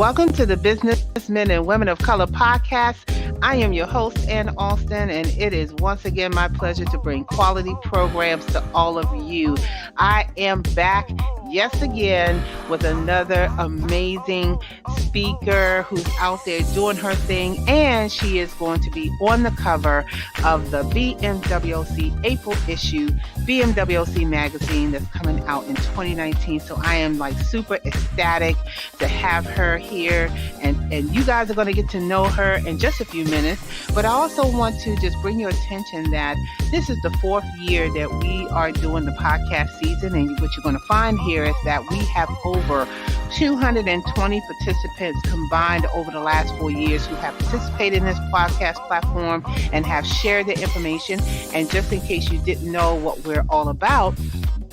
Welcome to the Businessmen and Women of Color podcast. I am your host, Ann Alston, and it is once again my pleasure to bring quality programs to all of you. I am back, yes, again, with another amazing speaker who's out there doing her thing, and she is going to be on the cover of the BMWC April issue, BMWC magazine that's coming out in 2019. So I am super ecstatic to have her here, and you guys are going to get to know her in just a few minutes. But I also want to just bring your attention that this is the fourth year that we are doing the podcast season, and what you're going to find here is that we have over 220 participants combined over the last 4 years who have participated in this podcast platform and have shared their information. And just in case you didn't know what we're all about,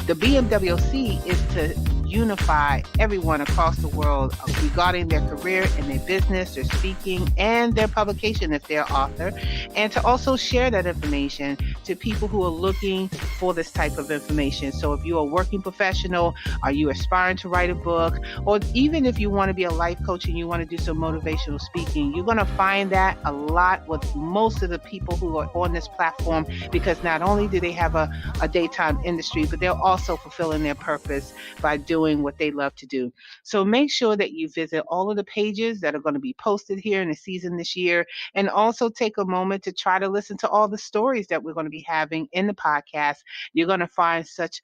the BMWC is to unify everyone across the world regarding their career and their business, their speaking, and their publication if they're author, and to also share that information to people who are looking for this type of information. So if you're a working professional, are you aspiring to write a book, or even if you want to be a life coach and you want to do some motivational speaking, you're going to find that a lot with most of the people who are on this platform, because not only do they have a daytime industry, but they're also fulfilling their purpose by doing what they love to do. So make sure that you visit all of the pages that are going to be posted here in the season this year, and also take a moment to try to listen to all the stories that we're going to be having in the podcast. You're going to find such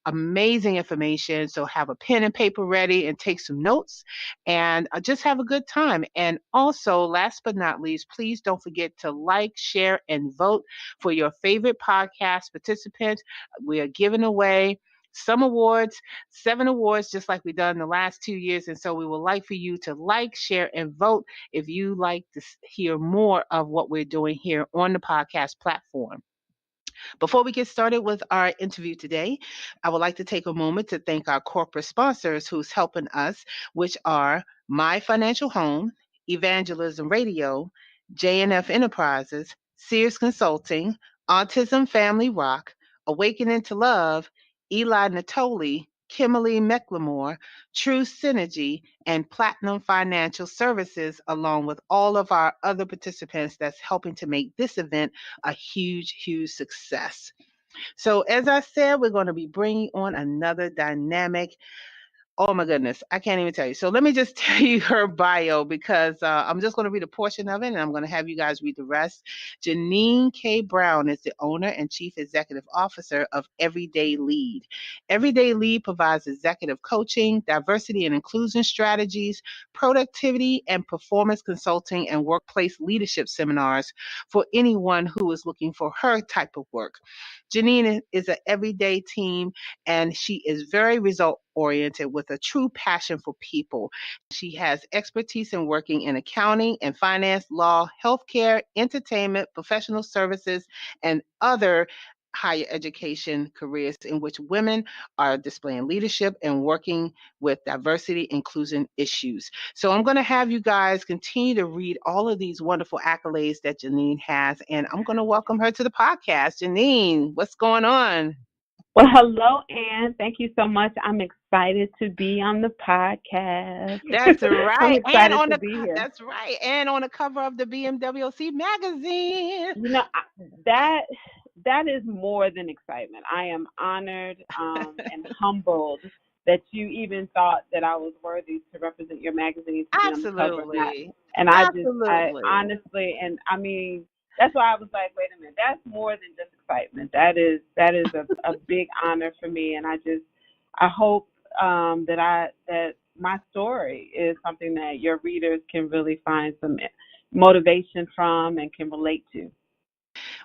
amazing information. So have a pen and paper ready and take some notes, and just have a good time. And also, last but not least, please don't forget to like, share, and vote for your favorite podcast participant. We are giving away some awards, 7 awards, just like we've done the last 2 years. And so we would like for you to like, share, and vote if you like to hear more of what we're doing here on the podcast platform. Before we get started with our interview today, I would like to take a moment to thank our corporate sponsors who's helping us, which are My Financial Home, Evangelism Radio, JNF Enterprises, Sears Consulting, Autism Family Rock, Awakening to Love, Eli Natoli, Kimberly McLemore, True Synergy, and Platinum Financial Services, along with all of our other participants that's helping to make this event a huge, huge success. So, as I said, we're going to be bringing on another dynamic. Oh my goodness, I can't even tell you. So let me just tell you her bio, because I'm just going to read a portion of it, and I'm going to have you guys read the rest. Jeannine K. Brown is the owner and chief executive officer of Everyday Lead. Everyday Lead provides executive coaching, diversity and inclusion strategies, productivity and performance consulting, and workplace leadership seminars for anyone who is looking for her type of work. Jeannine is an everyday team, and she is very result oriented with a true passion for people. She has expertise in working in accounting and finance, law, healthcare, entertainment, professional services, and other higher education careers in which women are displaying leadership and working with diversity inclusion issues. So I'm going to have you guys continue to read all of these wonderful accolades that Jeannine has, and I'm going to welcome her to the podcast. Jeannine, what's going on? Well, hello, Ann. Thank you so much. I'm excited to be on the podcast. That's I'm right. And excited on to the be here. that's right. And on the cover of the BMWC magazine. You know, that is more than excitement. I am honored and humbled that you even thought that I was worthy to represent your magazine, to be on the cover of that. Absolutely. And Absolutely. I honestly, and I mean, that's why I was like, wait a minute, that's more than just excitement. That is a big honor for me, and I hope that my story is something that your readers can really find some motivation from and can relate to.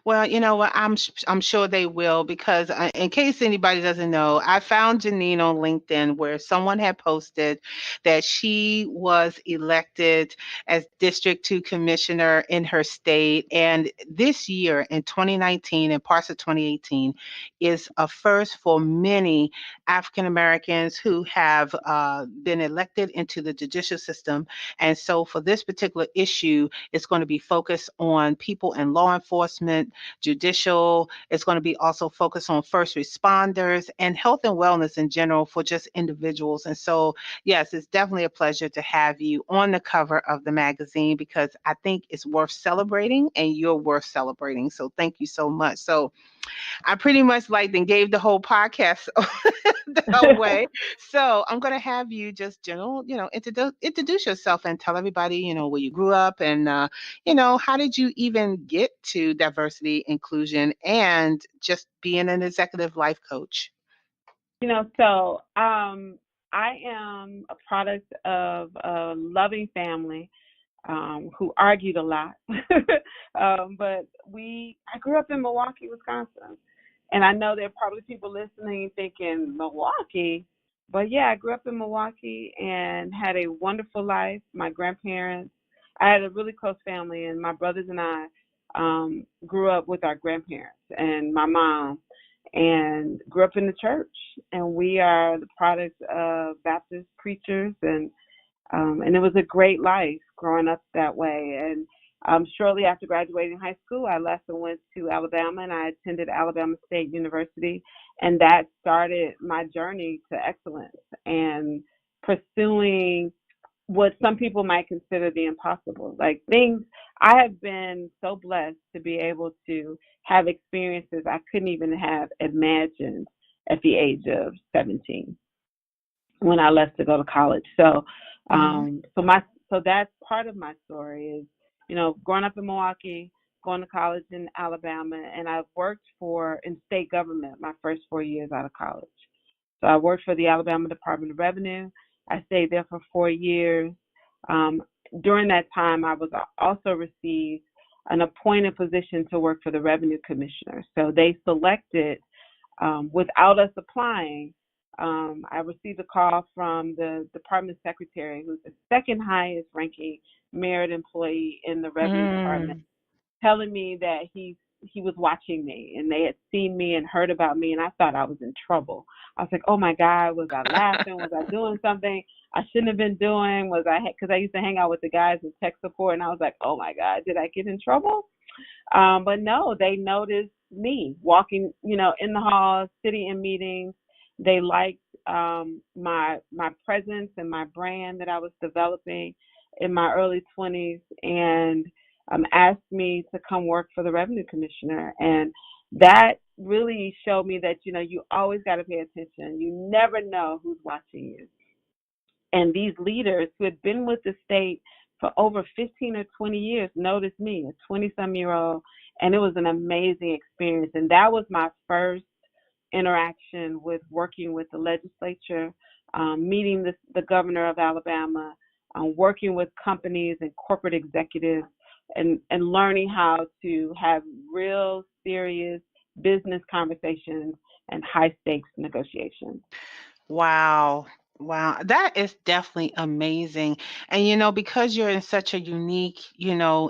Well, you know what? I'm sure they will, because in case anybody doesn't know, I found Jeannine on LinkedIn where someone had posted that she was elected as District 2 Commissioner in her state. And this year in 2019 and parts of 2018 is a first for many African Americans who have been elected into the judicial system. And so for this particular issue, it's going to be focused on people in law enforcement enforcement, judicial. It's going to be also focused on first responders and health and wellness in general for just individuals. And so, yes, it's definitely a pleasure to have you on the cover of the magazine because I think it's worth celebrating and you're worth celebrating. So thank you so much. So I pretty much like then gave the whole podcast away. So I'm gonna have you just general, introduce yourself and tell everybody, where you grew up and how did you even get to diversity, inclusion, and just being an executive life coach. I am a product of a loving family who argued a lot. But I grew up in Milwaukee, Wisconsin. And I know there are probably people listening thinking, Milwaukee? But yeah, I grew up in Milwaukee and had a wonderful life. My grandparents, I had a really close family, and my brothers and I grew up with our grandparents and my mom and grew up in the church. And we are the product of Baptist preachers and it was a great life growing up that way. And shortly after graduating high school, I left and went to Alabama, and I attended Alabama State University. And that started my journey to excellence and pursuing what some people might consider the impossible. Like things, I have been so blessed to be able to have experiences I couldn't even have imagined at the age of 17 when I left to go to college. So, Mhm. so that's part of my story is, growing up in Milwaukee, going to college in Alabama, and I've worked in state government my first 4 years out of college. So I worked for the Alabama Department of Revenue. I stayed there for 4 years. Um, During that time, I was also received an appointed position to work for the Revenue Commissioner. So they selected, without us applying, I received a call from the department secretary, who's the second highest ranking merit employee in the Revenue Department, Mm. telling me that he was watching me and they had seen me and heard about me, and I thought I was in trouble. I was like, oh my God, was I laughing? Was I doing something I shouldn't have been doing? Because I used to hang out with the guys in tech support, and I was like, oh my God, did I get in trouble? But no, they noticed me walking, in the halls, sitting in meetings. They liked my presence and my brand that I was developing in my early 20s, and asked me to come work for the Revenue Commissioner. And that really showed me that you always got to pay attention. You never know who's watching you. And these leaders who had been with the state for over 15 or 20 years noticed me, a 20-some-year-old, and it was an amazing experience. And that was my first interaction with working with the legislature, meeting the governor of Alabama, working with companies and corporate executives, and learning how to have real, serious business conversations and high stakes negotiations. Wow. Wow. That is definitely amazing. And because you're in such a unique,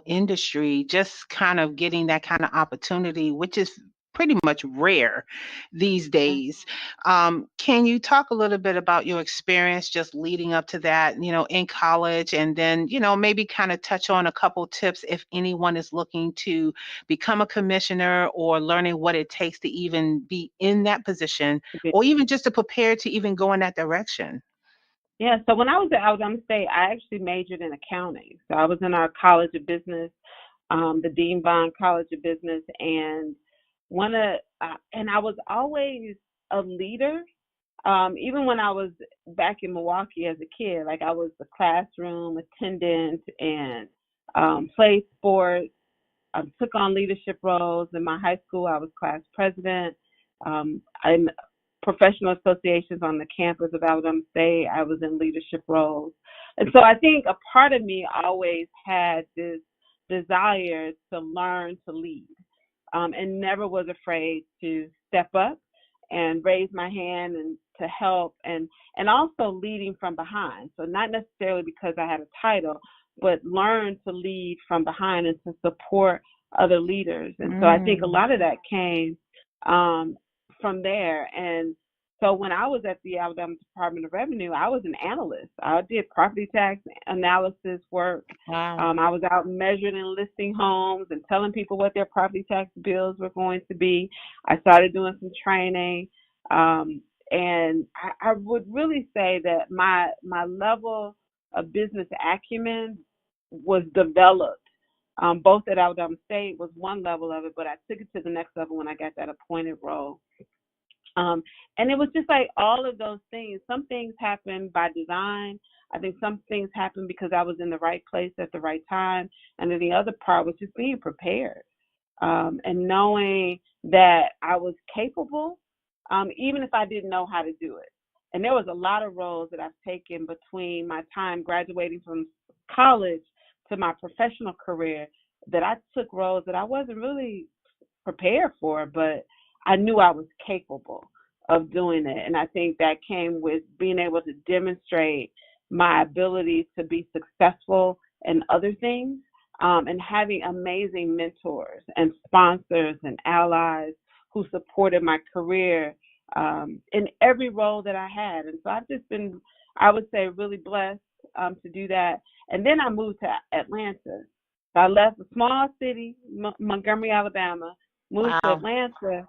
industry, just kind of getting that kind of opportunity, which is pretty much rare these days. Can you talk a little bit about your experience just leading up to that, in college, and then, maybe kind of touch on a couple tips if anyone is looking to become a commissioner or learning what it takes to even be in that position or even just to prepare to even go in that direction? Yeah, so when I was at Alabama State, I actually majored in accounting. So I was in our College of Business, the Dean Bond College of Business, and and I was always a leader. Even when I was back in Milwaukee as a kid, like I was the classroom attendant and played sports. Took on leadership roles. In my high school, I was class president. In professional associations on the campus of Alabama State, I was in leadership roles. And so I think a part of me always had this desire to learn to lead, and never was afraid to step up and raise my hand and to help, and also leading from behind. So not necessarily because I had a title, but learn to lead from behind and to support other leaders. And so I think a Mm. lot of that came from there. And So when I was at the Alabama Department of Revenue, I was an analyst. I did property tax analysis work. Wow. I was out measuring and listing homes and telling people what their property tax bills were going to be. I started doing some training. And I would really say that my level of business acumen was developed. Both at Alabama State was one level of it, but I took it to the next level when I got that appointed role. And it was just like all of those things. Some things happened by design. I think some things happened because I was in the right place at the right time. And then the other part was just being prepared, and knowing that I was capable, even if I didn't know how to do it. And there was a lot of roles that I've taken between my time graduating from college to my professional career that I took roles that I wasn't really prepared for, but I knew I was capable of doing it. And I think that came with being able to demonstrate my ability to be successful in other things, and having amazing mentors and sponsors and allies who supported my career, in every role that I had. And so I've just been, I would say, really blessed, to do that. And then I moved to Atlanta. So I left a small city, Montgomery, Alabama, moved to Wow. Atlanta,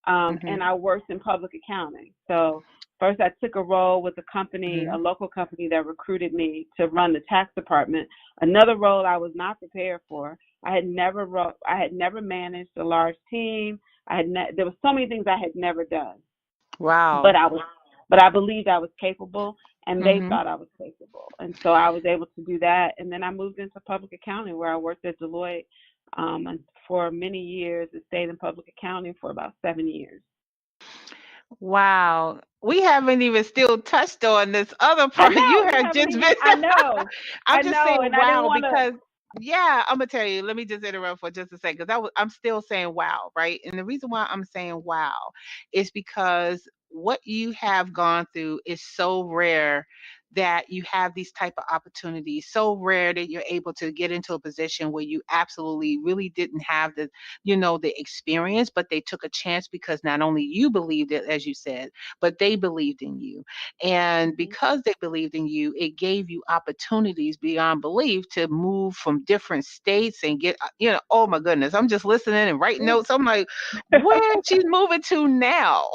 Hmm. and I worked in public accounting. So first I took a role with a company, a Hmm. local company that recruited me to run the tax department. Another role I was not prepared for. I had never managed a large team. There were so many things I had never done, but Wow. I believed I was capable, and they Hmm. thought I was capable, and so I was able to do that. And then I moved into public accounting, where I worked at Deloitte, and for many years, and stayed in public accounting for about 7 years. Wow. We haven't even still touched on this other I part. know You we have haven't just even. been I'm I just saying know, and I didn't wow want to. because yeah, I'm gonna tell you. Let me just interrupt for just a second because I'm still saying wow, right? And the reason why I'm saying wow is because what you have gone through is so rare that you have these type of opportunities. So rare that you're able to get into a position where you absolutely really didn't have the experience, but they took a chance because not only you believed it, as you said, but they believed in you. And Mhm. because they believed in you, it gave you opportunities beyond belief to move from different states and get, oh my goodness, I'm just listening and writing Yeah. notes. I'm like, where she's moving to now?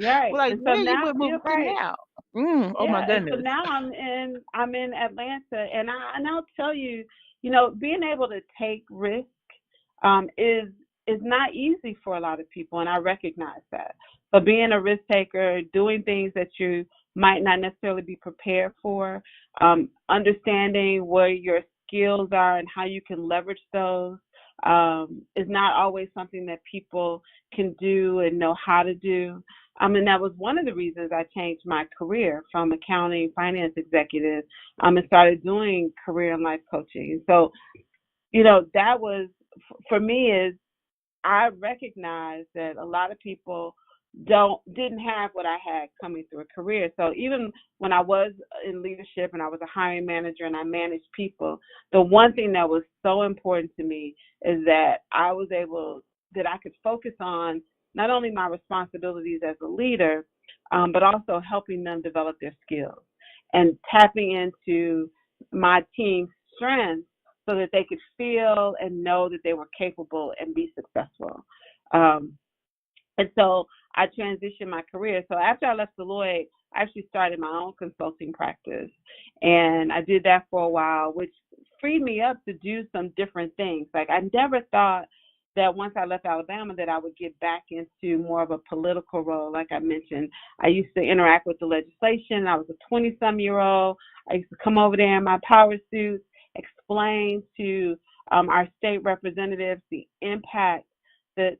Right, Like, and so where you now would you're move to right. now? Oh my Yeah, and so goodness. now I'm in Atlanta, and I'll tell you, being able to take risks, is not easy for a lot of people, and I recognize that. But being a risk taker, doing things that you might not necessarily be prepared for, understanding where your skills are and how you can leverage those, is not always something that people can do and know how to do. And that was one of the reasons I changed my career from accounting finance executive, and started doing career and life coaching. So, that was for me is I recognize that a lot of people didn't have what I had coming through a career. So even when I was in leadership and I was a hiring manager and I managed people, the one thing that was so important to me is that that I could focus on not only my responsibilities as a leader, but also helping them develop their skills and tapping into my team's strengths so that they could feel and know that they were capable and be successful. Um, and so I transitioned my career. So after I left Deloitte, I actually started my own consulting practice. And I did that for a while, which freed me up to do some different things. Like I never thought that once I left Alabama that I would get back into more of a political role. Like I mentioned, I used to interact with the legislation. I was a 20-some-year-old. I used to come over there in my power suit, explain to our state representatives the impact that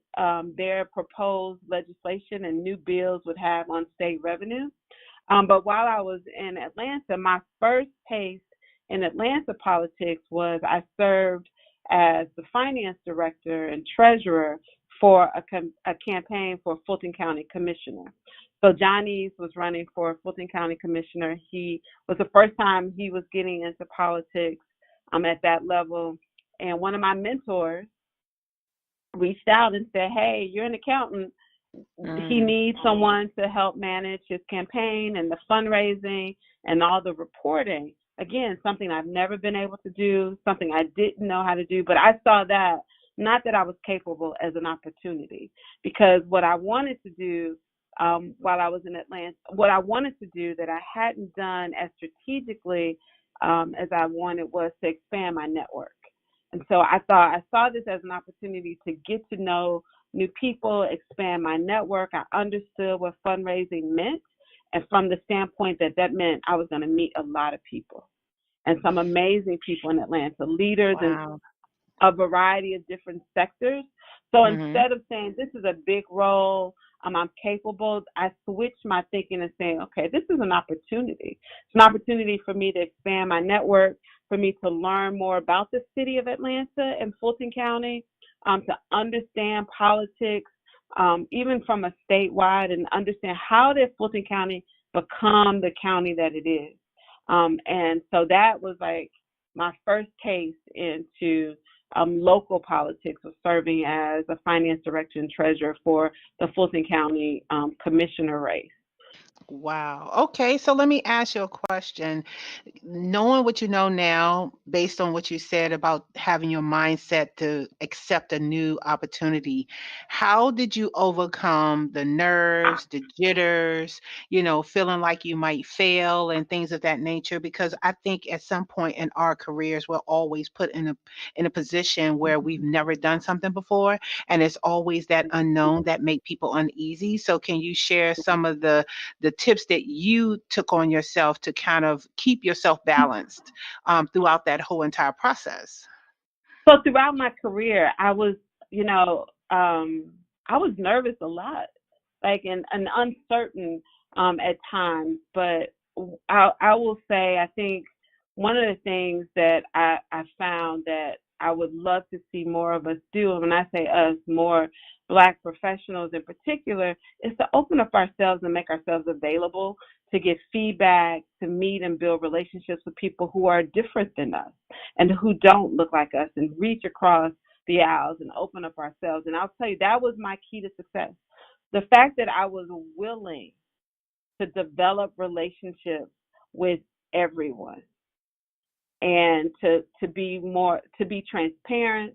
their proposed legislation and new bills would have on state revenue. But while I was in Atlanta, my first taste in Atlanta politics was I served as the finance director and treasurer for a campaign for Fulton County Commissioner. So John East was running for Fulton County Commissioner. He was the first time he was getting into politics, at that level. And one of my mentors reached out and said, "Hey, you're an accountant. he Mm. needs someone to help manage his campaign and the fundraising and all the reporting. Again, something I've never been able to do, something I didn't know how to do, but I saw that, not that I was capable, as an opportunity, because what I wanted to do while I was in Atlanta, what I wanted to do that I hadn't done as strategically as I wanted, was to expand my network. And so I saw this as an opportunity to get to know new people, expand my network. I understood what fundraising meant, and from the standpoint that that meant I was going to meet a lot of people and some amazing people in Atlanta, leaders in Wow. a variety of different sectors. So Mhm. instead of saying this is a big role, I'm capable, I switched my thinking and saying, okay, this is an opportunity. It's an opportunity for me to expand my network, for me to learn more about the city of Atlanta and Fulton County, to understand politics, even from a statewide, and understand how did Fulton County become the county that it is. And so that was like my first taste into local politics, was serving as a finance director and treasurer for the Fulton County commissioner race. Wow. Okay, so let me ask you a question. Knowing what you know now, based on what you said about having your mindset to accept a new opportunity, how did you overcome the nerves, the jitters, feeling like you might fail and things of that nature? Because I think at some point in our careers, we're always put in a position where we've never done something before, and it's always that unknown that make people uneasy. So can you share some of the tips that you took on yourself to kind of keep yourself balanced throughout that whole entire process? So throughout my career, you know, I was nervous a lot, like, and uncertain at times. But I will say, I think one of the things that I found that I would love to see more of us do, and when I say us, more Black professionals in particular, is to open up ourselves and make ourselves available to get feedback, to meet and build relationships with people who are different than us and who don't look like us, and reach across the aisles and open up ourselves. And I'll tell you, that was my key to success. The fact that I was willing to develop relationships with everyone, and to be transparent.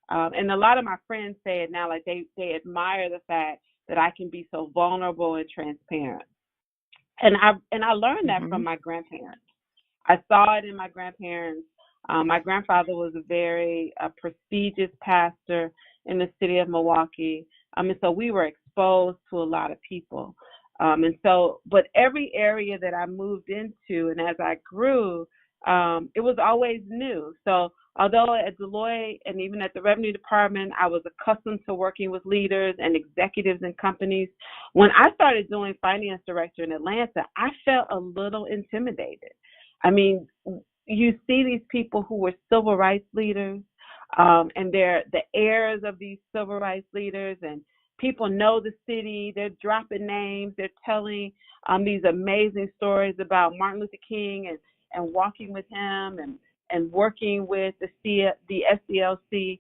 And a lot of my friends say it now, like they admire the fact that I can be so vulnerable and transparent. And I learned that from Mhm. my grandparents. I saw it in my grandparents. My grandfather was a very prestigious pastor in the city of Milwaukee. And so we were exposed to a lot of people. But every area that I moved into, and as I grew, it was always new. So although at Deloitte and even at the Revenue Department, I was accustomed to working with leaders and executives in companies, when I started doing finance director in Atlanta, I felt a little intimidated. I mean, you see these people who were civil rights leaders, and they're the heirs of these civil rights leaders, and people know the city. They're dropping names. They're telling these amazing stories about Martin Luther King, and walking with him, and working with the SCLC.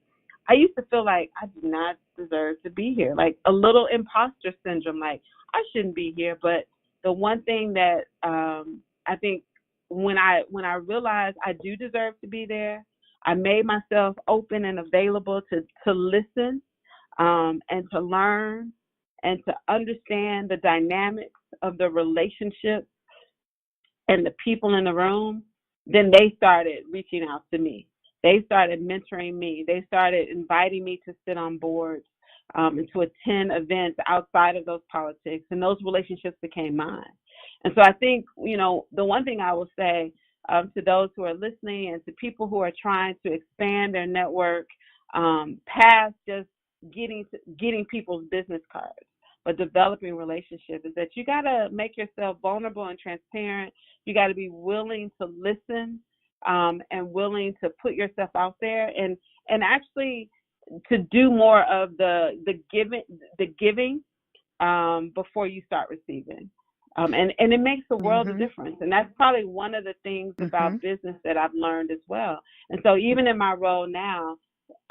I used to feel like I do not deserve to be here, like a little imposter syndrome, like I shouldn't be here. But the one thing that I think, when I realized I do deserve to be there, I made myself open and available to listen, and to learn, and to understand the dynamics of the relationship and the people in the room. Then they started reaching out to me. They started mentoring me. They started inviting me to sit on boards, and to attend events outside of those politics, and those relationships became mine. And so I think, the one thing I will say, to those who are listening, and to people who are trying to expand their network, past just getting people's business cards, but developing relationships, is that you got to make yourself vulnerable and transparent. You got to be willing to listen, and willing to put yourself out there, and actually to do more of the giving, before you start receiving. And it makes a world of Mhm. difference. And that's probably one of the things about Mhm. business that I've learned as well. And so even in my role now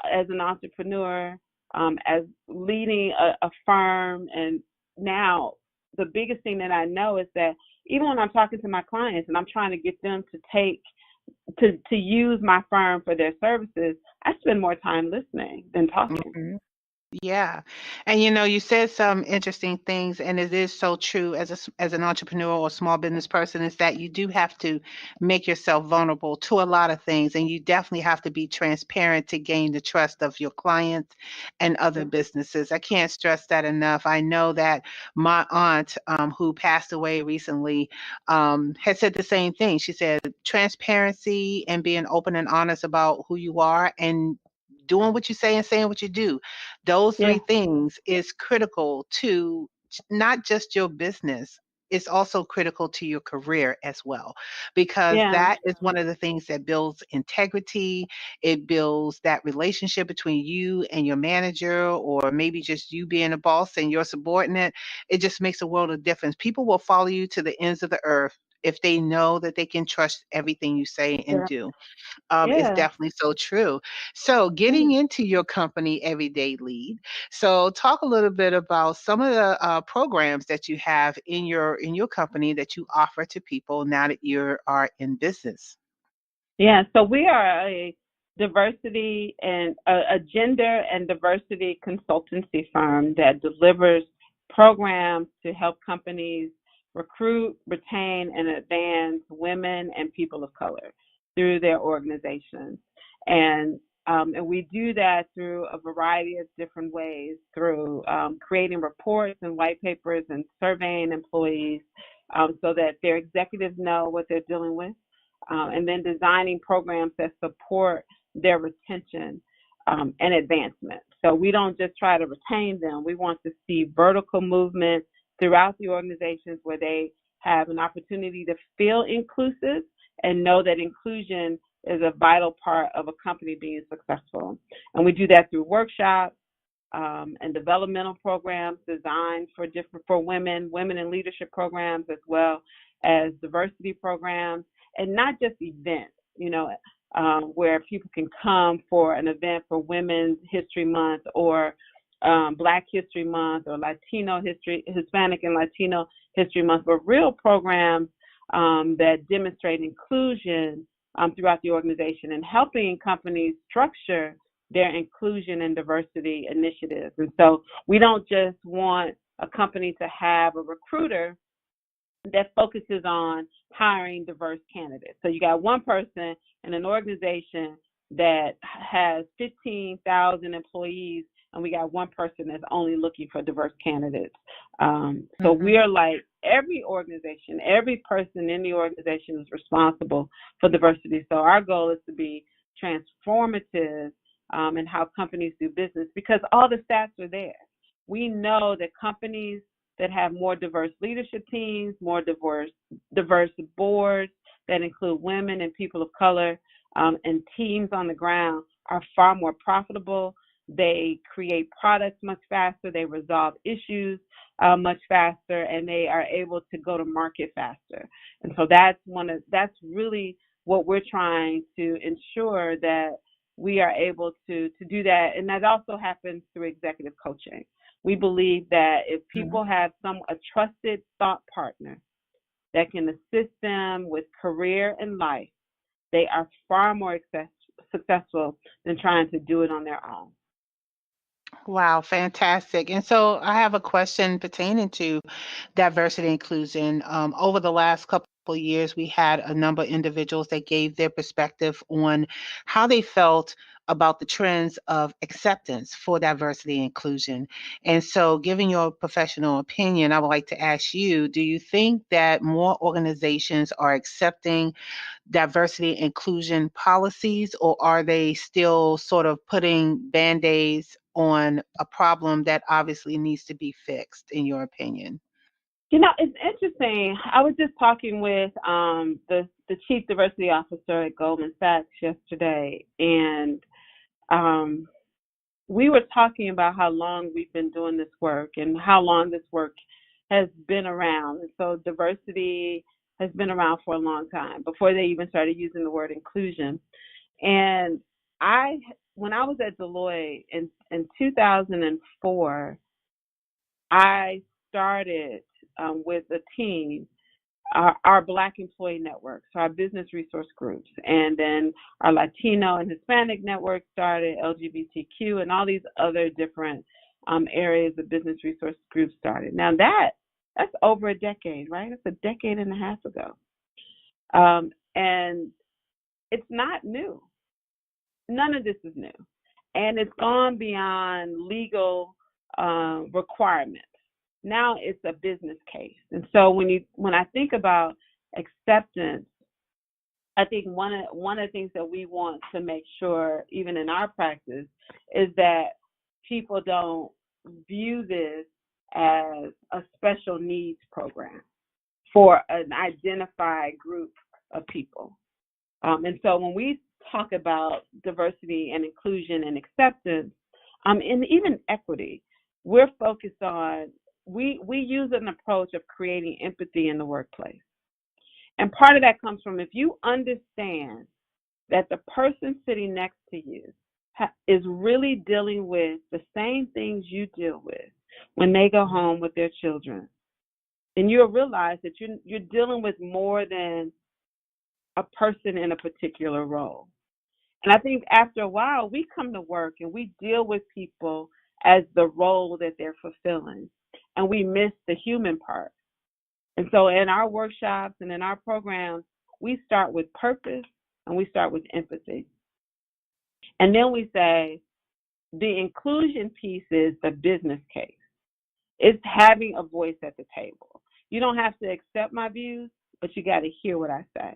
as an entrepreneur, as leading a firm. And now the biggest thing that I know is that even when I'm talking to my clients and I'm trying to get them to to use my firm for their services, I spend more time listening than talking. Mhm. Yeah. And you said some interesting things, and it is so true as as an entrepreneur or small business person, is that you do have to make yourself vulnerable to a lot of things, and you definitely have to be transparent to gain the trust of your clients and other businesses. I can't stress that enough. I know that my aunt, who passed away recently, had said the same thing. She said transparency and being open and honest about who you are and doing what you say and saying what you do. Those Yeah, three things is critical to not just your business. It's also critical to your career as well, because yeah, that is one of the things that builds integrity. It builds that relationship between you and your manager, or maybe just you being a boss and your subordinate. It just makes a world of difference. People will follow you to the ends of the earth if they know that they can trust everything you say and yeah, do. Is yeah. definitely so true. So, getting into your company, Everyday Lead. So, talk a little bit about some of the programs that you have in your company that you offer to people now that you are in business. Yeah, so we are a diversity and a gender and diversity consultancy firm that delivers programs to help companies recruit, retain, and advance women and people of color through their organizations. And we do that through a variety of different ways, through creating reports and white papers and surveying employees so that their executives know what they're dealing with, and then designing programs that support their retention and advancement. So we don't just try to retain them. We want to see vertical movement throughout the organizations where they have an opportunity to feel inclusive and know that inclusion is a vital part of a company being successful. And we do that through workshops and developmental programs designed for women in leadership programs, as well as diversity programs, and not just events. Where people can come for an event for Women's History Month or Black History Month or Hispanic and Latino History Month, but real programs that demonstrate inclusion throughout the organization and helping companies structure their inclusion and diversity initiatives. And so we don't just want a company to have a recruiter that focuses on hiring diverse candidates. So you got one person in an organization that has 15,000 employees, and we got one person that's only looking for diverse candidates. So we Mhm. are like every organization, every person in the organization is responsible for diversity. So our goal is to be transformative in how companies do business, because all the stats are there. We know that companies that have more diverse leadership teams, more diverse boards that include women and people of color, and teams on the ground are far more profitable. They create products much faster. They resolve issues much faster, and they are able to go to market faster. And so that's really what we're trying to ensure, that we are able to do that. And that also happens through executive coaching. We believe that if Mhm. people have a trusted thought partner that can assist them with career and life, they are far more successful than trying to do it on their own. Wow, fantastic. And so I have a question pertaining to diversity and inclusion. Over the last couple of years, we had a number of individuals that gave their perspective on how they felt about the trends of acceptance for diversity and inclusion. And so, given your professional opinion, I would like to ask you, do you think that more organizations are accepting diversity inclusion policies, or are they still sort of putting band-aids on a problem that obviously needs to be fixed, in your opinion? It's interesting. I was just talking with the chief diversity officer at Goldman Sachs yesterday, and um, we were talking about how long we've been doing this work and how long this work has been around. And so diversity has been around for a long time, before they even started using the word inclusion. And I when I was at Deloitte in 2004, I started with a team, our Black Employee Network, so our business resource groups, and then our Latino and Hispanic network started, LGBTQ, and all these other different areas of business resource groups started. Now that's over a decade, right? That's a decade and a half ago, and it's not new. None of this is new, and it's gone beyond legal requirements. Now it's a business case, and so when I think about acceptance, I think one of the things that we want to make sure, even in our practice, is that people don't view this as a special needs program for an identified group of people. And so when we talk about diversity and inclusion and acceptance, and even equity, we're focused on, we use an approach of creating empathy in the workplace. And part of that comes from, if you understand that the person sitting next to you is really dealing with the same things you deal with when they go home with their children, then you'll realize that you're dealing with more than a person in a particular role. And I think after a while, we come to work and we deal with people as the role that they're fulfilling, and we miss the human part. And so in our workshops and in our programs, we start with purpose and we start with empathy. And then we say the inclusion piece is the business case. It's having a voice at the table. You don't have to accept my views, but you got to hear what I say.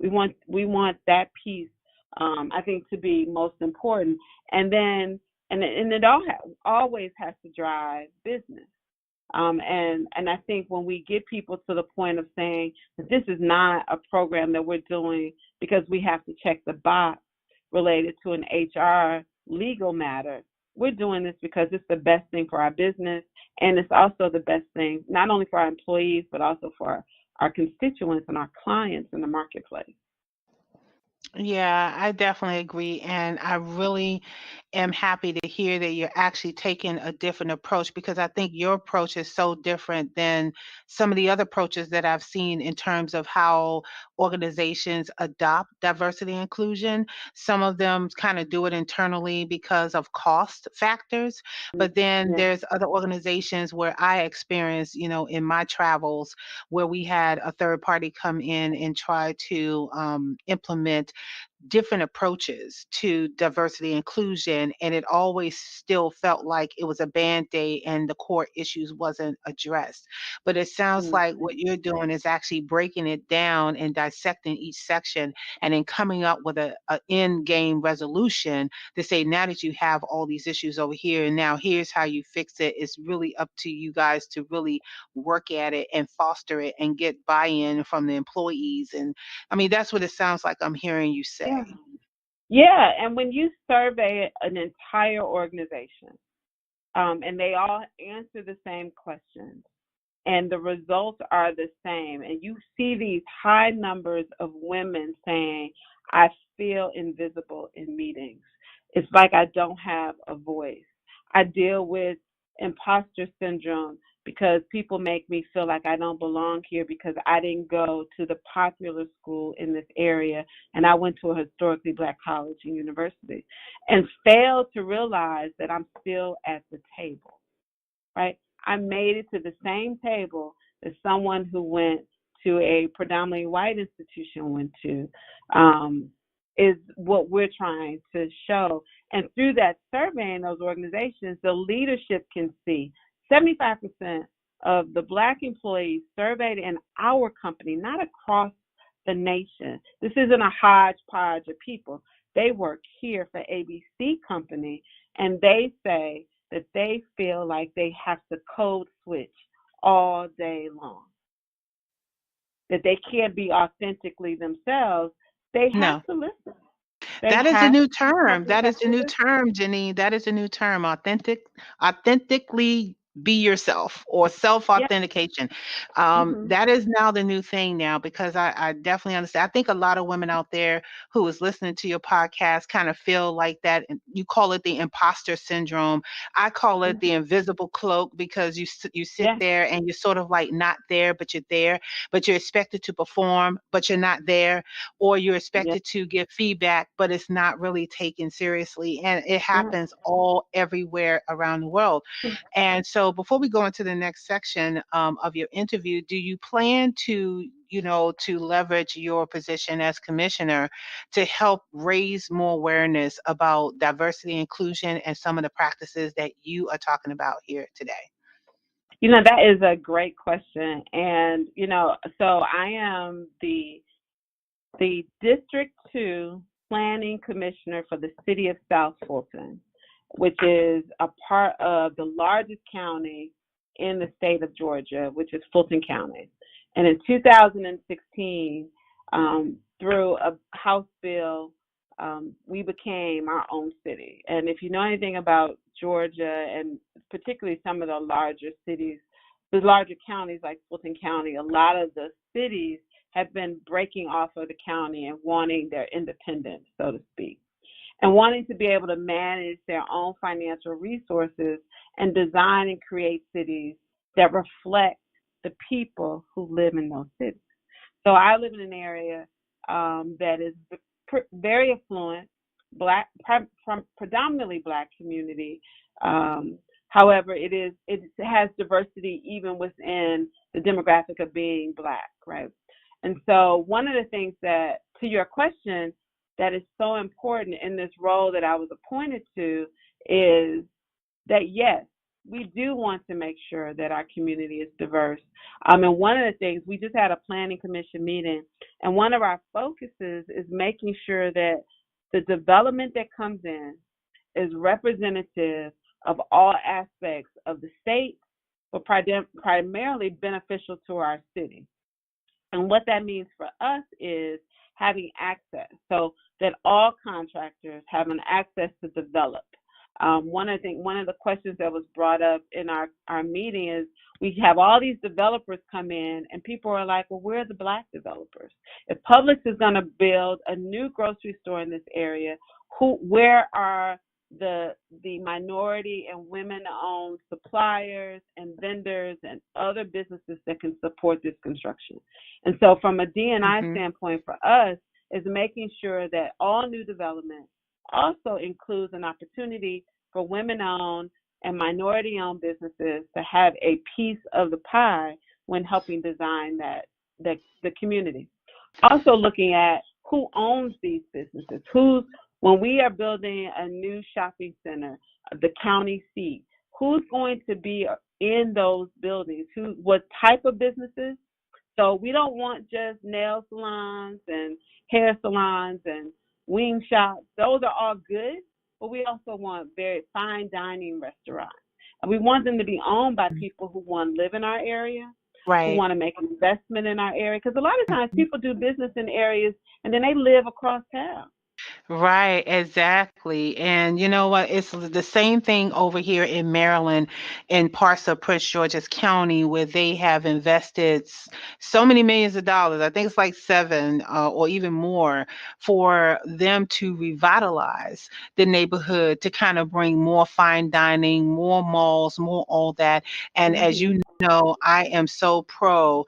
We want that piece, I think, to be most important. And then and it always has to drive business. And I think when we get people to the point of saying that this is not a program that we're doing because we have to check the box related to an HR legal matter, we're doing this because it's the best thing for our business, and it's also the best thing not only for our employees but also for our constituents and our clients in the marketplace. Yeah, I definitely agree. And I really am happy to hear that you're actually taking a different approach, because I think your approach is so different than some of the other approaches that I've seen in terms of how organizations adopt diversity and inclusion. Some of them kind of do it internally because of cost factors, but then Yeah, there's other organizations where I experienced, in my travels, where we had a third party come in and try to implement different approaches to diversity and inclusion, and it always still felt like it was a band-aid and the core issues wasn't addressed. But it sounds like what you're doing is actually breaking it down and dissecting each section, and then coming up with a end game resolution to say, now that you have all these issues over here and now here's how you fix it. It's really up to you guys to really work at it and foster it and get buy-in from the employees. And I mean, that's what it sounds like I'm hearing you yeah, say. yeah. And when you survey an entire organization, and they all answer the same questions, and the results are the same, and you see these high numbers of women saying, I feel invisible in meetings. It's like I don't have a voice. I deal with imposter syndrome because people make me feel like I don't belong here because I didn't go to the popular school in this area, and I went to a historically Black college and university, and fail to realize that I'm still at the table, right? I made it to the same table that someone who went to a predominantly white institution went to, is what we're trying to show. And through that survey in those organizations, the leadership can see 75% of the Black employees surveyed in our company, not across the nation. This isn't a hodgepodge of people. They work here for ABC Company, and they say that they feel like they have to code switch all day long, that they can't be authentically themselves. They have No. to listen. They That is a have new the term. company That has is a to new listen. term, Jeannine. That is a new term. Authentically be yourself, or self Yeah. authentication. Mhm. That is now the new thing now, because I definitely understand. I think a lot of women out there who is listening to your podcast kind of feel like that. And you call it the imposter syndrome. I call it the Mhm. invisible cloak, because you sit Yeah. there and you're sort of like not there, but you're there, but you're expected to perform, but you're not there, or you're Yeah. expected to give feedback, but it's not really taken seriously. And it Yeah. happens all everywhere around the world. And so, before we go into the next section of your interview, do you plan to, to leverage your position as commissioner to help raise more awareness about diversity, inclusion, and some of the practices that you are talking about here today? That is a great question. And, so I am the District 2 Planning Commissioner for the City of South Fulton, which is a part of the largest county in the state of Georgia, which is Fulton County. And in 2016, through a House bill, we became our own city. And if you know anything about Georgia, and particularly some of the larger cities, the larger counties like Fulton County, a lot of the cities have been breaking off of the county and wanting their independence, so to speak, and wanting to be able to manage their own financial resources and design and create cities that reflect the people who live in those cities. So I live in an area that is very affluent, black, predominantly black community. Um, However, it has diversity even within the demographic of being black, right? And so one of the things that, to your question, that is so important in this role that I was appointed to is that, yes, we do want to make sure that our community is diverse. And one of the things, we just had a planning commission meeting, and one of our focuses is making sure that the development that comes in is representative of all aspects of the state, but primarily beneficial to our city. And what that means for us is having access, so that all contractors have an access to develop. One of the questions that was brought up in our meeting is, we have all these developers come in, and people are like, well, where are the black developers? If Publix is going to build a new grocery store in this area, where are the minority and women-owned suppliers and vendors and other businesses that can support this construction? And so from a D&I Hmm. standpoint for us is making sure that all new development also includes an opportunity for women-owned and minority-owned businesses to have a piece of the pie when helping design the community. Also looking at who owns these businesses, when we are building a new shopping center, the county seat, who's going to be in those buildings, what type of businesses. So we don't want just nail salons and hair salons and wing shops. Those are all good, but we also want very fine dining restaurants. And we want them to be owned by people who want to live in our area, who Right. want to make an investment in our area. Because a lot of times people do business in areas and then they live across town. Right, exactly. And you know what? It's the same thing over here in Maryland, in parts of Prince George's County, where they have invested so many millions of dollars. I think it's like seven, or even more, for them to revitalize the neighborhood, to kind of bring more fine dining, more malls, more all that. And as Mm-hmm. you know, I am so pro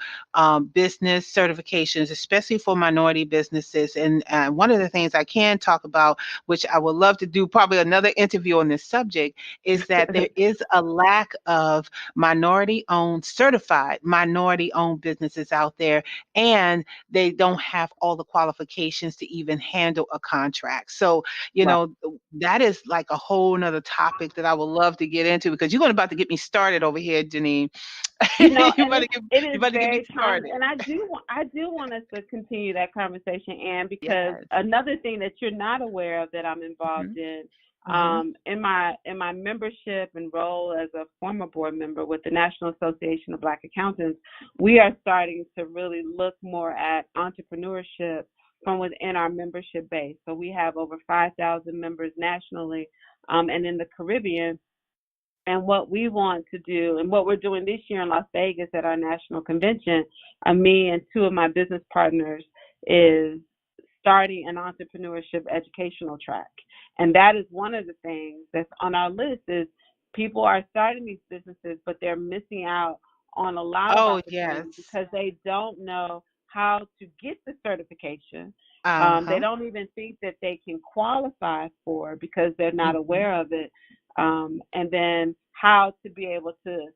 business certifications, especially for minority businesses. And one of the things I can talk about, which I would love to do probably another interview on this subject, is that there is a lack of minority owned, certified minority owned businesses out there, and they don't have all the qualifications to even handle a contract. So, Right. that is like a whole nother topic that I would love to get into, because you're going about to get me started over here, Jeannine. you And better get it you is better get me very time, started. and I do want us to continue that conversation, and because Yes. another thing that you're not aware of that I'm involved Mhm. in, Mhm. in my membership and role as a former board member with the National Association of Black Accountants, we are starting to really look more at entrepreneurship from within our membership base. So we have over 5,000 members nationally, and in the Caribbean, And what we want to do, and what we're doing this year in Las Vegas at our national convention, me and two of my business partners, is starting an entrepreneurship educational track. And that is one of the things that's on our list is people are starting these businesses, but they're missing out on a lot of Oh, opportunities yes. because they don't know how to get the certification. They Uh-huh. don't even think that they can qualify for because they're not Hmm. aware of it. And then how to be able to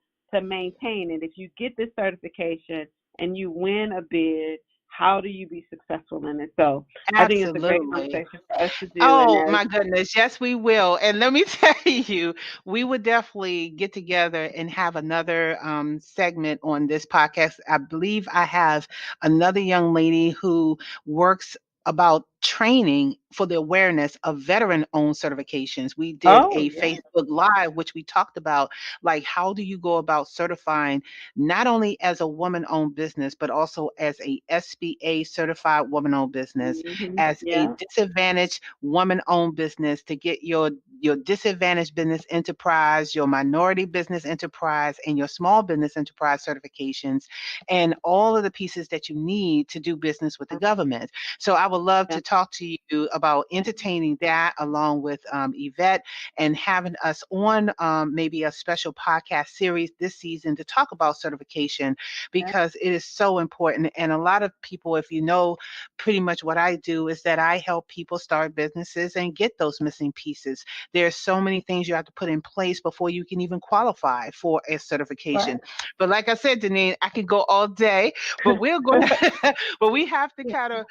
maintain it. If you get this certification and you win a bid, how do you be successful in it? So I think it's a great Absolutely. conversation for us to do, and Oh that is my goodness, yes, we will. And let me tell you, we would definitely get together and have another segment on this podcast. I believe I have another young lady who works about training for the awareness of veteran-owned certifications. We did oh a yeah, Facebook Live, which we talked about, like, how do you go about certifying not only as a woman-owned business, but also as a SBA certified woman-owned business, as a yeah, disadvantaged woman-owned business, to get your disadvantaged business enterprise, your minority business enterprise, and your small business enterprise certifications, and all of the pieces that you need to do business with the government. So I would love yeah, to talk to you about entertaining that along with Yvette, and having us on maybe a special podcast series this season to talk about certification, yeah. because it is so important. And a lot of people, if you know pretty much what I do, is that I help people start businesses and get those missing pieces. There's so many things you have to put in place before you can even qualify for a certification. Right. But like I said, Jeannine, I could go all day, but we're going to, but we have to kind of,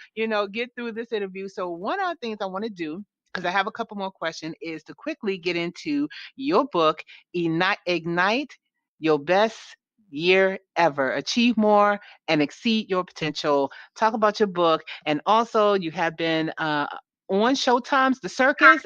get through this interview. So one of the things I want to do, because I have a couple more questions, is to quickly get into your book, Ignite Your Best Year Ever, Achieve More and Exceed Your Potential. Talk about your book. And also, you have been on Showtime's The Circus.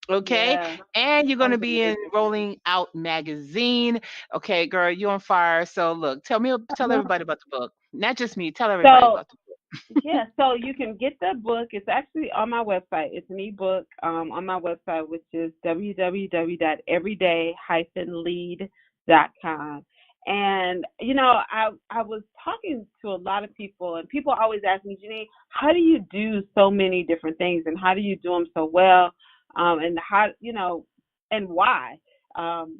Okay. Yeah, And you're that going to was be in amazing. Rolling Out Magazine. Okay, girl, you're on fire. So, look, I tell know. everybody about the book. Not just me, tell everybody So about the book. yeah, so you can get the book. It's actually on my website. It's an ebook on my website, which is www.everyday-lead.com. And I was talking to a lot of people, and people always ask me, Jeannine, how do you do so many different things, and how do you do them so well, and how and why?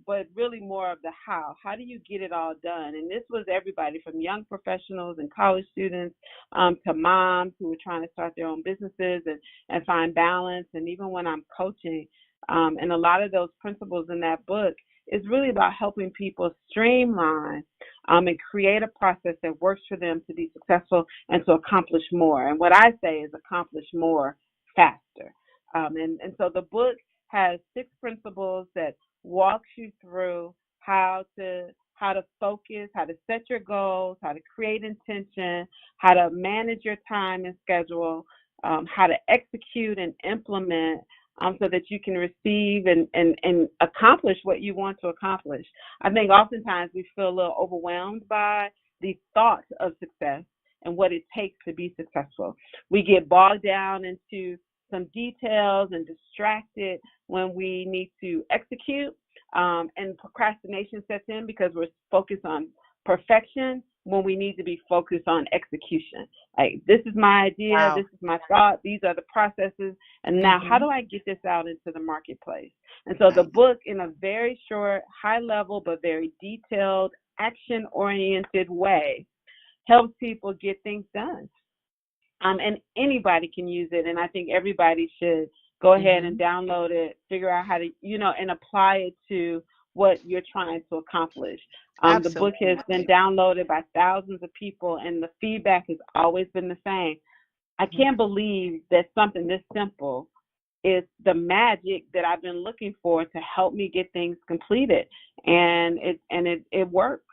But really more of the how. How do you get it all done? And this was everybody from young professionals and college students to moms who are trying to start their own businesses and find balance. And even when I'm coaching, and a lot of those principles in that book is really about helping people streamline and create a process that works for them to be successful and to accomplish more. And what I say is accomplish more faster. And so the book has 6 principles that walks you through how to focus, how to set your goals, how to create intention, how to manage your time and schedule, how to execute and implement, so that you can receive and accomplish what you want to accomplish. I think oftentimes we feel a little overwhelmed by the thought of success and what it takes to be successful. We get bogged down into some details and distracted when we need to execute, and procrastination sets in because we're focused on perfection when we need to be focused on execution. Like, this is my idea, Wow. this is my thought, these are the processes, and now how Mm-hmm. do I get this out into the marketplace? And so the Nice. book, in a very short, high level, but very detailed, action oriented way, helps people get things done. And anybody can use it. And I think everybody should go ahead and Mm-hmm. download it, figure out how to, and apply it to what you're trying to accomplish. The book has been Absolutely. downloaded by thousands of people, and the feedback has always been the same. I Mhm. can't believe that something this simple is the magic that I've been looking for to help me get things completed, and it works.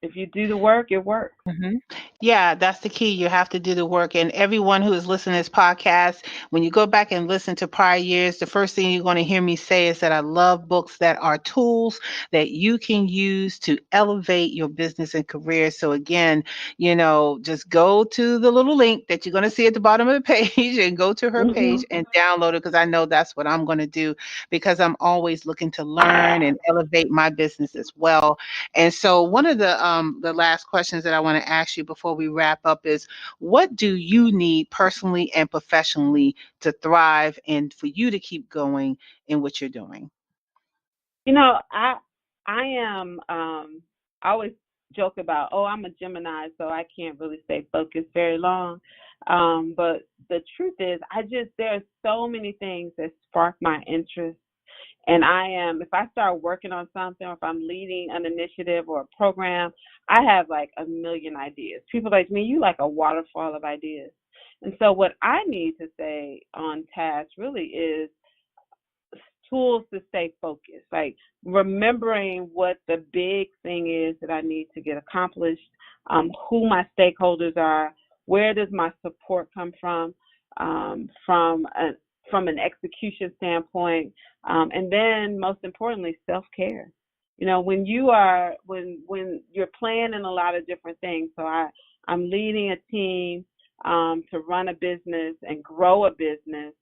If you do the work, it works. Mhm. Yeah, that's the key. You have to do the work. And everyone who is listening to this podcast, when you go back and listen to prior years, the first thing you're going to hear me say is that I love books that are tools that you can use to elevate your business and career. So again, just go to the little link that you're going to see at the bottom of the page and go to her Hmm. page and download it, because I know that's what I'm going to do, because I'm always looking to learn and elevate my business as well. And so one of the last questions that I want to ask you before we wrap up is, what do you need personally and professionally to thrive and for you to keep going in what you're doing? You know, I am I always joke about, oh, I'm a Gemini, so I can't really stay focused very long. But the truth is, there are so many things that spark my interest. And if I start working on something, or if I'm leading an initiative or a program, I have like a million ideas. People like me, you like a waterfall of ideas. And so what I need to stay on task really is tools to stay focused, like remembering what the big thing is that I need to get accomplished, who my stakeholders are, where does my support come um, from a, from an execution standpoint, and then most importantly, self care. You know, when you're playing in a lot of different things. So I'm leading a team to run a business and grow a business.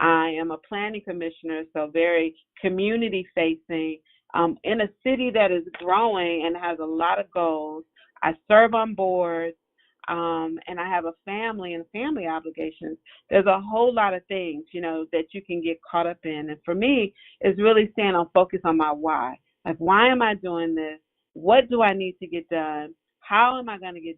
I am a planning commissioner, so very community facing, in a city that is growing and has a lot of goals. I serve on boards, and I have a family and family obligations. There's a whole lot of things, that you can get caught up in. And for me, it's really staying on focus on my why. Like, why am I doing this? What do I need to get done? How am I going to get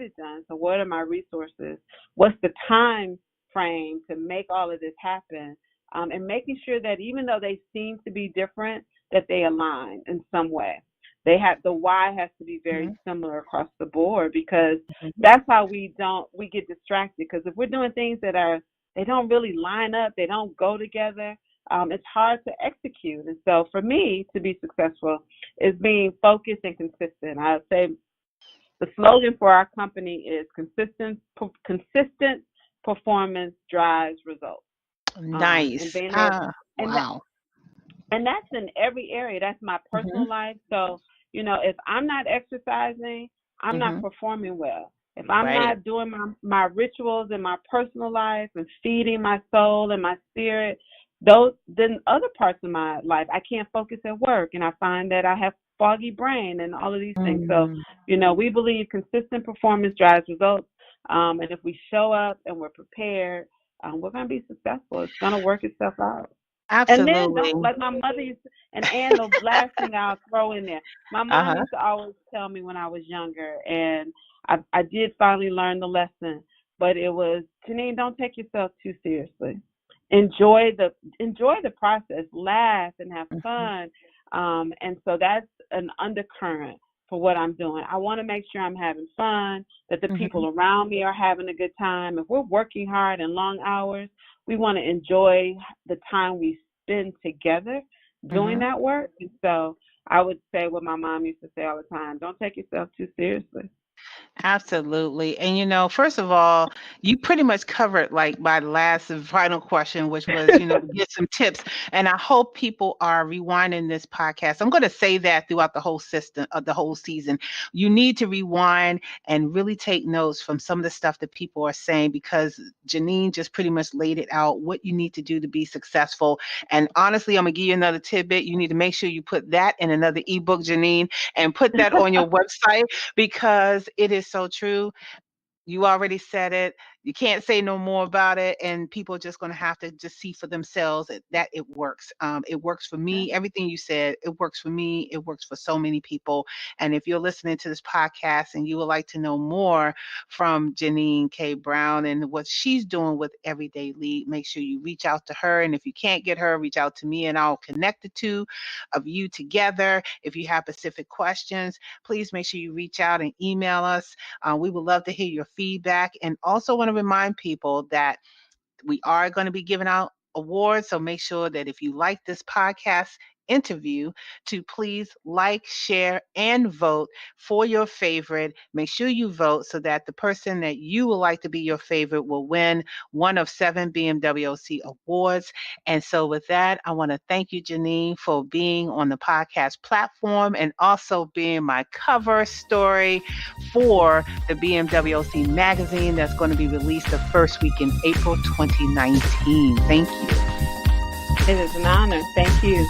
it done? So what are my resources? What's the time frame to make all of this happen, and making sure that even though they seem to be different, that they align in some way. The why has to be very Mhm, similar across the board, because mhm, that's how we get distracted. Because if we're doing things they don't really line up, they don't go together. It's hard to execute. And so for me to be successful is being focused and consistent. I would say the slogan for our company is consistent performance drives results. And nice. being able, Ah, and wow. and that's in every area. That's my Mhm, personal life. So, if I'm not exercising, I'm not mhm. performing well. If I'm Right. not doing my rituals in my personal life and feeding my soul and my spirit, then other parts of my life, I can't focus at work, and I find that I have foggy brain and all of these things. So, Mm, we believe consistent performance drives results. And if we show up and we're prepared, we're going to be successful. It's going to work itself out. And then absolutely. don't, like my mother used to, and the last thing I'll throw in there, my mom Uh-huh. used to always tell me when I was younger, and I did finally learn the lesson, but it was, Jeannine, don't take yourself too seriously. Enjoy the process, laugh and have Mhm, fun. And so that's an undercurrent for what I'm doing. I want to make sure I'm having fun, that the mhm, people around me are having a good time. If we're working hard and long hours, we want to enjoy the time we spend together doing mhm. that work. And so I would say what my mom used to say all the time: don't take yourself too seriously. Absolutely. And first of all, you pretty much covered like my last and final question, which was, to get some tips. And I hope people are rewinding this podcast. I'm going to say that throughout the whole system of the whole season. You need to rewind and really take notes from some of the stuff that people are saying, because Jeannine just pretty much laid it out what you need to do to be successful. And honestly, I'm going to give you another tidbit. You need to make sure you put that in another ebook, Jeannine, and put that on your website, because it is so true. You already said it. You can't say no more about it, and people are just going to have to just see for themselves that it works. It works for me. Everything you said, it works for me. It works for so many people. And if you're listening to this podcast and you would like to know more from Jeannine K. Brown and what she's doing with Everyday Lead, make sure you reach out to her. And if you can't get her, reach out to me, and I'll connect the two of you together. If you have specific questions, please make sure you reach out and email us. We would love to hear your feedback, and also want to remind people that we are going to be giving out awards. So make sure that if you like this podcast, interview to please like, share, and vote for your favorite. Make sure you vote so that the person that you would like to be your favorite will win one of 7 BMWC awards. And so with that, I want to thank you, Jeannine, for being on the podcast platform and also being my cover story for the BMWC magazine that's going to be released the first week in April 2019. Thank you. It is an honor. Thank you.